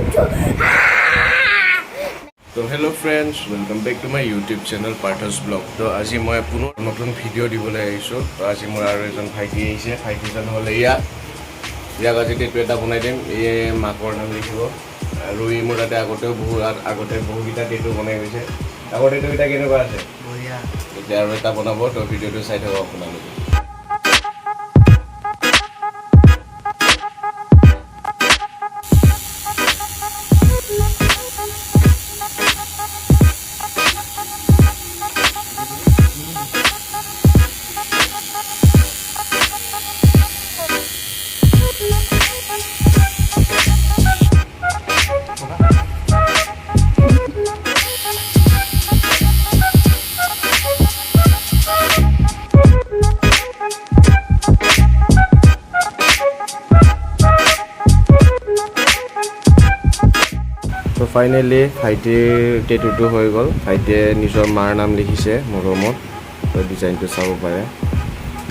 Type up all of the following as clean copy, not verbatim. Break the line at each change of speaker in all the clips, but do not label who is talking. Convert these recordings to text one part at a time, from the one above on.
So hello friends, welcome back to my YouTube channel Partha's Vlog. So আজি মই পুনৰ নতুন ভিডিও দিবলৈ আহিছো। তো আজি মোৰ আৰু এজন ভাইটি আহিছে, ভাইটিজন হলে ইয়াক আজি টেটু এটা বনাই দিম। এই মাকৰ নাম লিখিব আৰু ই মোৰ তাতে আগতে বহুকেইটা টেটু বনাই গৈছে। আগৰ টেটুকেইটা কেনেকুৱা আছে? বঢ়িয়া। এতিয়া আৰু এটা বনাব, তো ভিডিওটো চাই থাকক আপোনালোকে। তো ফাইনেলি ভাইটিৰ টেটুটো হৈ গ'ল। ভাইটিয়ে নিজৰ মাৰ নাম লিখিছে মৰমত। তো ডিজাইনটো চাব পাৰে,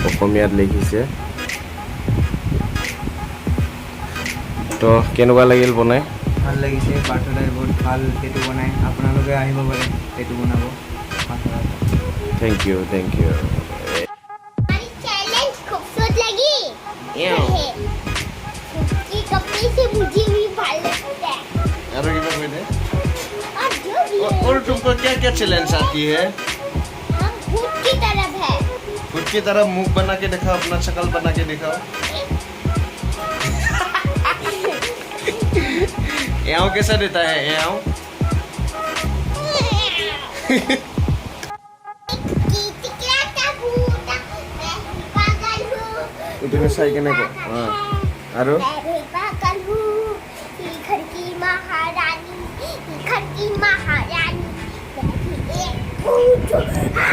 অসমীয়াত লিখিছে। তো কেনেকুৱা লাগিল বনাই?
ভাল লাগিছে। পাৰ্থদাই বহুত ভাল টেটু বনায়। আপোনালোকে আহিব পাৰে টেটু বনাব।
Thank you thank you.
Challenge खूबसूरत लगी कि कपड़े से मुझे भी भाल लगता है।
और क्या कोई दे?
और जो भी
और तुमको क्या क्या चैलेंज आती है?
हम भूत की तरफ है।
खुद की तरह मुंह बना के दिखाओ, अपना शक्ल बना के दिखाओ। याओ कैसा देता है याओ? इतने सही के नहीं को हाँ आरो
मैं भी पागल हूँ, ये घर की महारानी, ये घर की महारानी, मैं भी एक भूत हूँ।